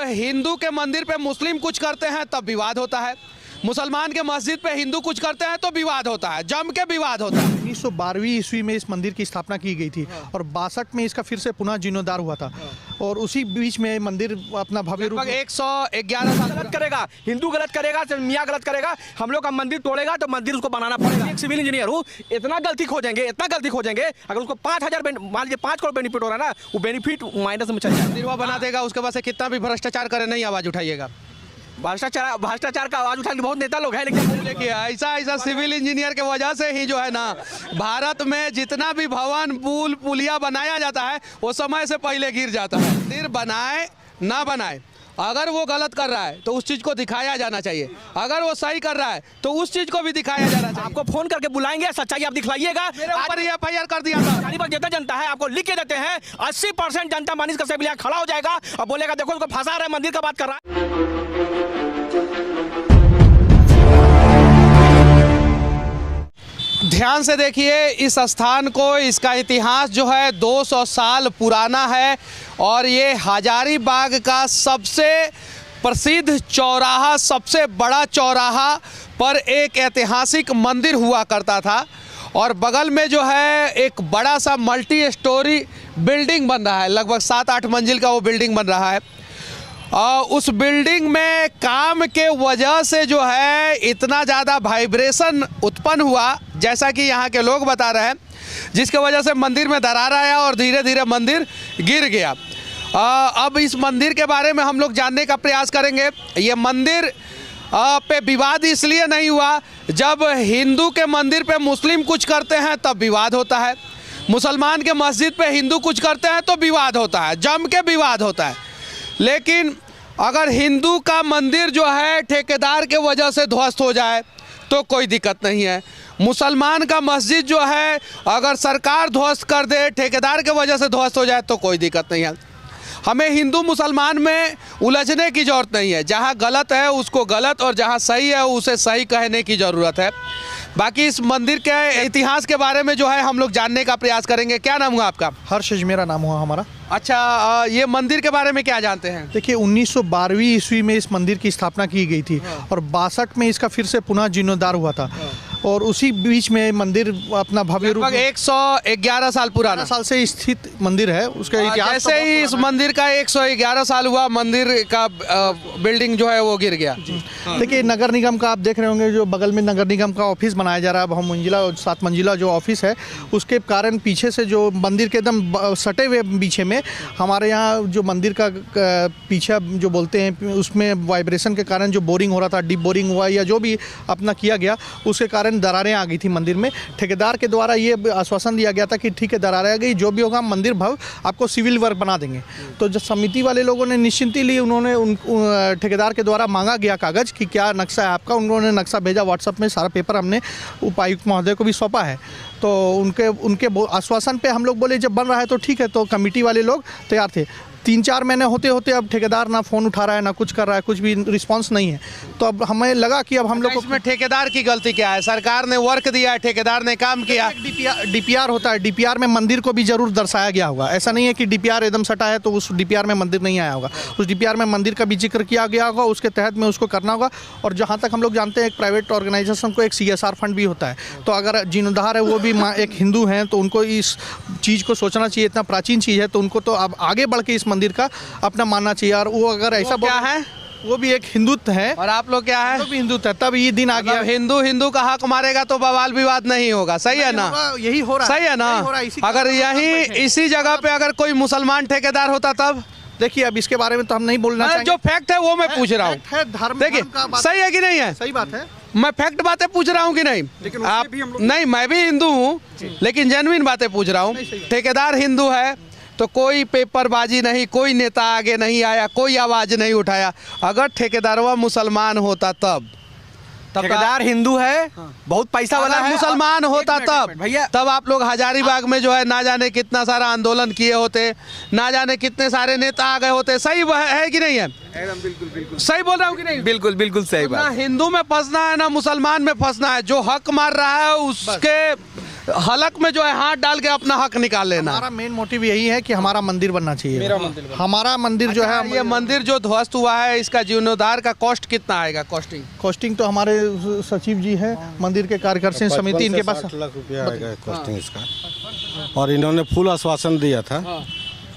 हिंदू के मंदिर पे मुस्लिम कुछ करते हैं तब विवाद होता है, मुसलमान के मस्जिद पे हिंदू कुछ करते हैं तो विवाद होता है, जम के विवाद होता है। 1912वीं ईस्वी में इस मंदिर की स्थापना की गई थी और 62 में इसका फिर से पुनः जीर्णोद्धार हुआ था और उसी बीच में मंदिर अपना भव्य रूप 111 साल गलत करेगा, हिंदू गलत करेगा, मियाँ गलत करेगा, हम लोग का मंदिर तोड़ेगा तो मंदिर उसको बनाना पड़ेगा। एक सिविल इंजीनियर हूँ, इतना गलती खोजेंगे, अगर उसको 5000 मान लीजिए 5 करोड़ बेनिफिट हो रहा है ना, वो बेनिफिट माइनस में चल जाएगा। मंदिर बना देगा, उसके बाद से कितना भी भ्रष्टाचार करे नहीं आवाज उठाइएगा। भ्रष्टाचार का आवाज उठाने बहुत नेता लोग हैं, लेकिन देखिए ऐसा सिविल इंजीनियर के वजह से ही जो है ना भारत में जितना भी भवन पुल पुलिया बनाया जाता है वो समय से पहले गिर जाता है। मंदिर बनाए ना बनाए, अगर वो गलत कर रहा है तो उस चीज को दिखाया जाना चाहिए, अगर वो सही कर रहा है तो उस चीज को भी दिखाया जाना चाहिए। आपको फोन करके बुलाएंगे, सच्चाई आप दिखलाइएगा। मेरे ऊपर FIR कर दिया था। जितना जनता है आपको लिख के देते हैं, 80% जनता मानिस का सिविल खड़ा हो जाएगा और बोलेगा देखो उसको फंसा रहा है, मंदिर का बात कर रहा है। ध्यान से देखिए इस स्थान को, इसका इतिहास जो है 200 साल पुराना है और ये हजारीबाग का सबसे प्रसिद्ध चौराहा, सबसे बड़ा चौराहा पर एक ऐतिहासिक मंदिर हुआ करता था और बगल में जो है एक बड़ा सा मल्टी स्टोरी बिल्डिंग बन रहा है, लगभग 7-8 मंजिल का वो बिल्डिंग बन रहा है। उस बिल्डिंग में काम के वजह से जो है इतना ज़्यादा वाइब्रेशन उत्पन्न हुआ, जैसा कि यहाँ के लोग बता रहे हैं, जिसके वजह से मंदिर में दरार आया और धीरे धीरे मंदिर गिर गया। अब इस मंदिर के बारे में हम लोग जानने का प्रयास करेंगे। ये मंदिर पे विवाद इसलिए नहीं हुआ, जब हिंदू के मंदिर पे मुस्लिम कुछ करते हैं तब विवाद होता है, मुसलमान के मस्जिद पे हिंदू कुछ करते हैं तो विवाद होता है, जम के विवाद होता है। लेकिन अगर हिंदू का मंदिर जो है ठेकेदार के वजह से ध्वस्त हो जाए तो कोई दिक्कत नहीं है, मुसलमान का मस्जिद जो है अगर सरकार ध्वस्त कर दे, ठेकेदार के वजह से ध्वस्त हो जाए तो कोई दिक्कत नहीं है। हमें हिंदू मुसलमान में उलझने की ज़रूरत नहीं है, जहाँ गलत है उसको गलत और जहाँ सही है उसे सही कहने की ज़रूरत है। बाकी इस मंदिर के इतिहास के बारे में जो है हम लोग जानने का प्रयास करेंगे। क्या नाम हुआ आपका? हर्ष मेरा नाम हुआ हमारा। अच्छा, ये मंदिर के बारे में क्या जानते हैं? देखिए 1912वीं ईस्वी में इस मंदिर की स्थापना की गई थी और 62 में इसका फिर से पुनः जीर्णोद्धार हुआ था और उसी बीच में मंदिर अपना भव्य रूप 111 साल पुराना साल से स्थित मंदिर है। उसका इतिहास जैसे ही इस मंदिर का 111 साल हुआ, मंदिर का बिल्डिंग जो है वो गिर गया। देखिए नगर निगम का आप देख रहे होंगे, जो बगल में नगर निगम का ऑफिस बनाया जा रहा है, बहुमंजिला 7 मंजिला जो ऑफिस है, उसके कारण पीछे से जो मंदिर के एकदम सटे हुए पीछे में हमारे यहाँ जो मंदिर का पीछे जो बोलते हैं उसमें वाइब्रेशन के कारण जो बोरिंग हो रहा था, डीप बोरिंग हुआ या जो भी अपना किया गया, उसके कारण दरारें आ गई थी मंदिर में। ठेकेदार के द्वारा ये आश्वासन दिया गया था कि ठीक है दरारें आ गई, जो भी होगा मंदिर भव आपको सिविल वर्क बना देंगे। तो जब समिति वाले लोगों ने निश्चिंती ली, उन्होंने ठेकेदार के द्वारा मांगा गया कागज़ कि क्या नक्शा है आपका, उन्होंने नक्शा भेजा व्हाट्सएप में, सारा पेपर हमने उपायुक्त महोदय को भी सौंपा है। तो उनके आश्वासन पे हम लोग बोले जब बन रहा है तो ठीक है, तो कमेटी वाले लोग तैयार थे। 3-4 महीने होते होते अब ठेकेदार ना फ़ोन उठा रहा है, ना कुछ कर रहा है, कुछ भी रिस्पांस नहीं है। तो अब हमें लगा कि अब हम लोग इसमें ठेकेदार की गलती क्या है? सरकार ने वर्क दिया है, ठेकेदार ने काम किया। DPR होता है, DPR में मंदिर को भी जरूर दर्शाया गया होगा। ऐसा नहीं है कि DPR एकदम सटा है तो उस DPR में मंदिर नहीं आया होगा, उस DPR में मंदिर का भी जिक्र किया गया होगा, उसके तहत में उसको करना होगा। और जहाँ तक हम लोग जानते हैं एक प्राइवेट ऑर्गेनाइजेशन को एक CSR फंड भी होता है, तो अगर जीर्णोद्धार है वो भी एक हिंदू हैं तो उनको इस चीज़ को सोचना चाहिए। इतना प्राचीन चीज़ है तो उनको तो अब आगे बढ़ के इस मंदिर का अपना मानना चाहिए। और वो अगर ऐसा क्या है, वो भी एक हिंदुत्व है और आप लोग क्या है? तो भी हिंदुत्व है। तब ये दिन आ गया, हिंदू का हक मारेगा तो बवाल विवाद नहीं होगा। सही है ना? यही हो रहा है, सही है ना? अगर यही इसी जगह पे अगर कोई मुसलमान ठेकेदार होता तब? देखिए अब इसके बारे में तो हम नहीं बोलना चाहेंगे, जो फैक्ट है वो मैं पूछ रहा हूँ। देखिए सही है कि नहीं है? सही बात है, मैं फैक्ट बातें पूछ रहा हूँ कि नहीं? आप नहीं, मैं भी हिंदू हूँ लेकिन जेन्युइन बातें पूछ रहा हूँ। ठेकेदार हिंदू है तो कोई पेपरबाजी नहीं, कोई नेता आगे नहीं आया, कोई आवाज़ नहीं उठाया। अगर ठेकेदारवा मुसलमान होता तब ठेकेदार हिंदू है, बहुत पैसा वाला है, मुसलमान होता तब भैया, तब आप लोग हजारीबाग में जो है ना जाने कितना सारा आंदोलन किए होते, ना जाने कितने सारे नेता आ गए होते। सही है कि नहीं है? एकदम बिल्कुल सही बोल रहा हूँ कि नहीं? बिल्कुल सही बात। ना हिंदू में फंसना है ना मुसलमान में फंसना है। जो हक मार रहा है उसके हलक में जो है हाथ डाल के अपना हक निकाल लेना। हमारा मेन मोटिव यही है कि हमारा मंदिर बनना चाहिए। हमारा मंदिर जो है, ये मंदिर जो ध्वस्त हुआ है इसका जीर्णोद्धार का कॉस्ट कितना आएगा? कॉस्टिंग तो हमारे सचिव जी हैं मंदिर के कार्यकारिणी समिति, इनके पास 60 लाख रुपया आएगा कॉस्टिंग इसका। और इन्होंने फुल आश्वासन दिया था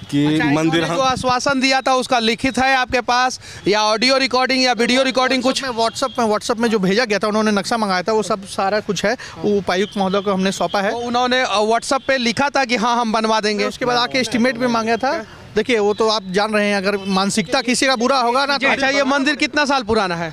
कि मंदिर जो आश्वासन दिया था उसका लिखित है आपके पास, या ऑडियो रिकॉर्डिंग या वीडियो रिकॉर्डिंग कुछ? व्हाट्सएप में जो भेजा गया था, उन्होंने नक्शा मंगाया था, वो सब सारा कुछ है, वो उपायुक्त महोदय को हमने सौंपा है। तो उन्होंने व्हाट्सएप पे लिखा था कि हाँ हम बनवा देंगे, उसके बाद आके एस्टीमेट भी मांगा था। देखिए वो तो आप जान रहे हैं, अगर मानसिकता किसी का बुरा होगा ना तो। अच्छा, ये मंदिर कितना साल पुराना है?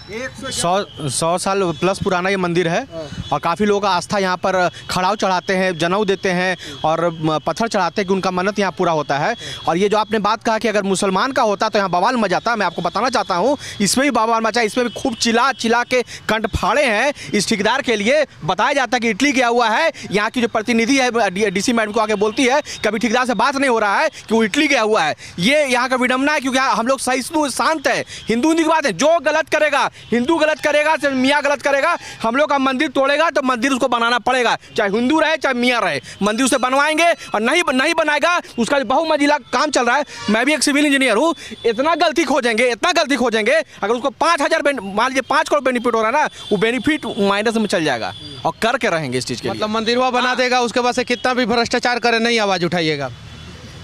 100 साल प्लस पुराना ये मंदिर है और काफ़ी लोगों का आस्था यहाँ पर खड़ाव चढ़ाते हैं, जनेऊ देते हैं और पत्थर चढ़ाते हैं कि उनका मन्नत यहाँ पूरा होता है। और ये जो आपने बात कहा कि अगर मुसलमान का होता तो यहाँ बवाल मचाता, मैं आपको बताना चाहता हूँ इसमें भी बवाल मचा। इसमें भी खूब चिल्ला चिल्ला के कंठ फाड़े हैं इस ठेकेदार के लिए। बताया जाता है कि इटली गया हुआ है, यहाँ की जो प्रतिनिधि है डीसी मैडम को आके बोलती है कभी ठेकेदार से बात नहीं हो रहा है कि वो इटली गया हुआ है। ये यहाँ का विडम्बना है, क्योंकि हम लोग सहिष्णु शांत है। हिंदू की बात है, जो गलत करेगा, हिंदू गलत करेगा चाहे मियाँ गलत करेगा, हम लोग का मंदिर तोड़ेगा तो मंदिर उसको बनाना पड़ेगा, चाहे हिंदू रहे चाहे मियाँ रहे, मंदिर उसे बनवाएंगे। और नहीं बनाएगा, उसका बहुमंजिला काम चल रहा है। मैं भी एक सिविल इंजीनियर हूँ। इतना गलती खोजेंगे अगर उसको 5,000 मान लीजिए 5 करोड़ बेनिफिट हो रहा है ना, वो बेनिफिट माइनस में चल जाएगा और करके रहेंगे इस चीज़ के लिए। मतलब मंदिरवा बना देगा, उसके बाद से कितना भी भ्रष्टाचार करे नहीं आवाज उठाइएगा।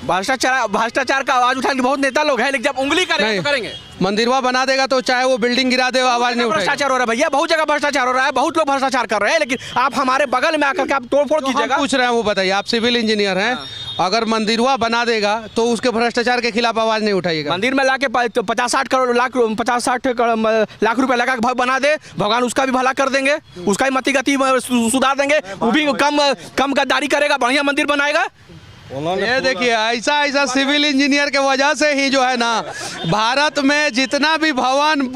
भ्रष्टाचार का आवाज उठाने बहुत नेता लोग हैं, लेकिन जब उंगली करेंगे तो करेंगे। मंदिरवा बना देगा तो चाहे वो बिल्डिंग गिरा दे, आवाज नहीं उठाएगा। भ्रष्टाचार हो रहा है भैया, बहुत जगह भ्रष्टाचार हो रहा है, बहुत लोग भ्रष्टाचार कर रहे हैं, लेकिन आप हमारे बगल में आकर के आप तोड़फोड़ कीजिएगा। पूछ रहे हैं, वो बताइए, आप सिविल इंजीनियर हैं, अगर मंदिरवा बना देगा तो उसके भ्रष्टाचार के खिलाफ आवाज नहीं उठाइएगा? मंदिर में लाके 50-60 लाख रुपए लगा के बना दे, भगवान उसका भी भला कर देंगे, उसका भी मति गति सुधार देंगे, वो भी कम गद्दारी करेगा, बढ़िया मंदिर बनाएगा। ये देखिए, ऐसा सिविल इंजीनियर के वजह से ही जो है ना, भारत में जितना भी भवन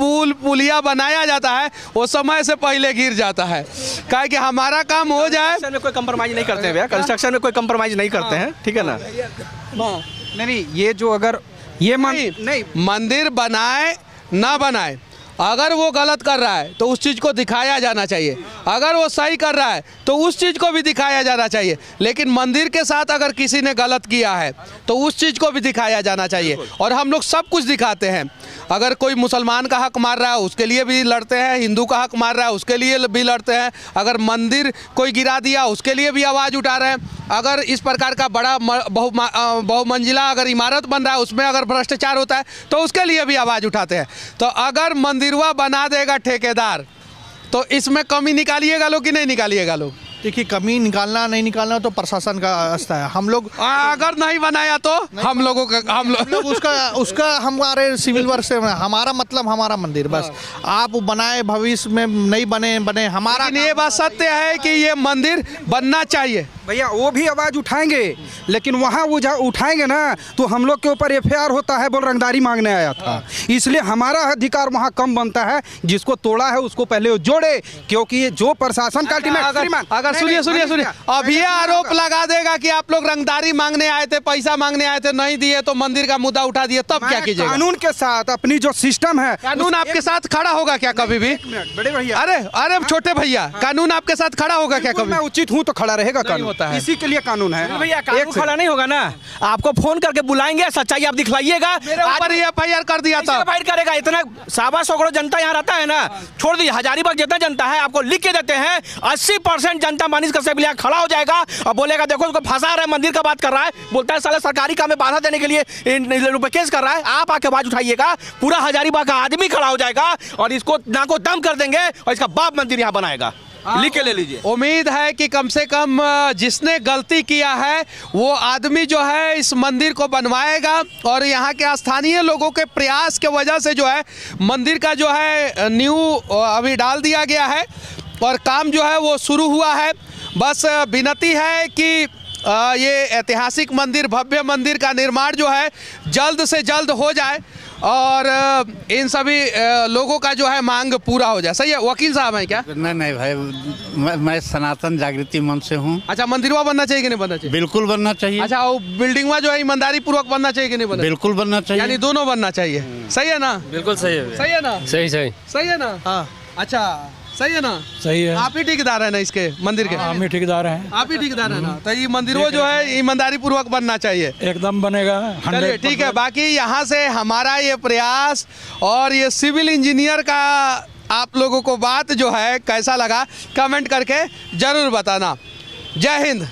पुलिया बनाया जाता है वो समय से पहले गिर जाता है। क्या कि हमारा काम हो जाए, कंस्ट्रक्शन में कोई कंप्रोमाइज नहीं करते हैं भैया, कंस्ट्रक्शन में कोई कंप्रोमाइज नहीं करते हैं, ठीक है ना। नहीं, ये जो अगर ये नहीं मंदिर बनाए ना बनाए, अगर वो गलत कर रहा है तो उस चीज़ को दिखाया जाना चाहिए, अगर वो सही कर रहा है तो उस चीज़ को भी दिखाया जाना चाहिए। लेकिन मंदिर के साथ अगर किसी ने गलत किया है तो उस चीज़ को भी दिखाया जाना चाहिए, और हम लोग सब कुछ दिखाते हैं। अगर कोई मुसलमान का हक मार रहा है उसके लिए भी लड़ते हैं, हिंदू का हक मार रहा है उसके लिए भी लड़ते हैं, अगर मंदिर कोई गिरा दिया उसके लिए भी आवाज़ उठा रहे हैं, अगर इस प्रकार का बड़ा बहुमंजिला अगर इमारत बन रहा है उसमें अगर भ्रष्टाचार होता है तो उसके लिए भी आवाज़ उठाते हैं। तो अगर मंदिरवा बना देगा ठेकेदार तो इसमें कमी निकालिएगा लोग कि नहीं निकालिएगा लोग? देखिए, कमी निकालना नहीं निकालना तो प्रशासन का आस्था है। हम लोग अगर नहीं बनाया तो हम लोग उसका हमारे सिविल वर्क से हमारा मतलब हमारा मंदिर, बस आप बनाए भविष्य में नहीं बने हमारा। ये बात सत्य है कि ये मंदिर बनना चाहिए भैया, वो भी आवाज़ उठाएंगे, लेकिन वहाँ वो उठाएंगे ना तो हम लोग के ऊपर FIR होता है, बोल रंगदारी मांगने आया था। इसलिए हमारा अधिकार वहाँ कम बनता है। जिसको तोड़ा है उसको पहले वो जोड़े, क्योंकि ये जो प्रशासन का अगर सुनिए अब ये आरोप लगा देगा कि आप लोग रंगदारी मांगने आए थे, पैसा मांगने आए थे, नहीं दिए तो मंदिर का मुद्दा उठा दिए, तब क्या कीजिएगा? कानून के साथ अपनी जो सिस्टम है, कानून आपके साथ खड़ा होगा क्या कभी भी? बड़े भैया, अरे छोटे भैया, कानून आपके साथ खड़ा होगा क्या कभी? मैं उचित हूँ तो खड़ा रहेगा कानून, इसी के लिए कानून है भैया। कानून खड़ा नहीं होगा ना, आपको फोन करके बुलाएंगे, सच्चाई आप दिखलाइएगा। मेरे ऊपर ही FIR कर दिया था। FIR करेगा, इतना 125 करोड़ जनता यहाँ रहता है ना, छोड़ दीजिए हजारीबाग जितना जनता है, आपको लिख के देते हैं 80% जनता मानिस का से खड़ा हो जाएगा और बोलेगा देखो उसको फंसा रहा है, मंदिर का बात कर रहा है, बोलता है साले सरकारी काम में बाधा देने के लिए केस कर रहा है। आप आके आवाज उठाइएगा, पूरा हजारीबाग का आदमी खड़ा हो जाएगा और इसको नाको दम कर देंगे और इसका बाप मंदिर यहाँ बनाएगा। लिख के ले लीजिए। उम्मीद है कि कम से कम जिसने गलती किया है वो आदमी जो है इस मंदिर को बनवाएगा, और यहाँ के स्थानीय लोगों के प्रयास के वजह से जो है मंदिर का जो है नींव अभी डाल दिया गया है और काम जो है वो शुरू हुआ है। बस विनती है कि ये ऐतिहासिक मंदिर, भव्य मंदिर का निर्माण जो है जल्द से जल्द हो जाए और इन सभी लोगों का जो है मांग पूरा हो जाए। सही है वकील साहब हैं क्या? नहीं भाई, मैं सनातन जागृति मंच से हूँ। अच्छा, मंदिरवा बनना चाहिए कि नहीं बनना चाहिए? बिल्कुल बनना चाहिए। अच्छा, वो बिल्डिंगवा जो है ईमानदारी पूर्वक बनना चाहिए कि नहीं बनना? बिल्कुल बनना चाहिए, यानी दोनों बनना चाहिए। सही है ना? बिल्कुल सही है। सही है ना? सही सही है ना? हाँ। अच्छा, सही है ना? सही है। आप ही ठेकेदार है ना इसके मंदिर के? हम ही ठेकेदार हैं। आप ही ठेकेदार है ना? तो ये मंदिरों जो है ईमानदारी पूर्वक बनना चाहिए। एकदम बनेगा। चलिए ठीक है। बाकी यहाँ से हमारा ये प्रयास और ये सिविल इंजीनियर का आप लोगों को बात जो है कैसा लगा कमेंट करके जरूर बताना। जय हिंद।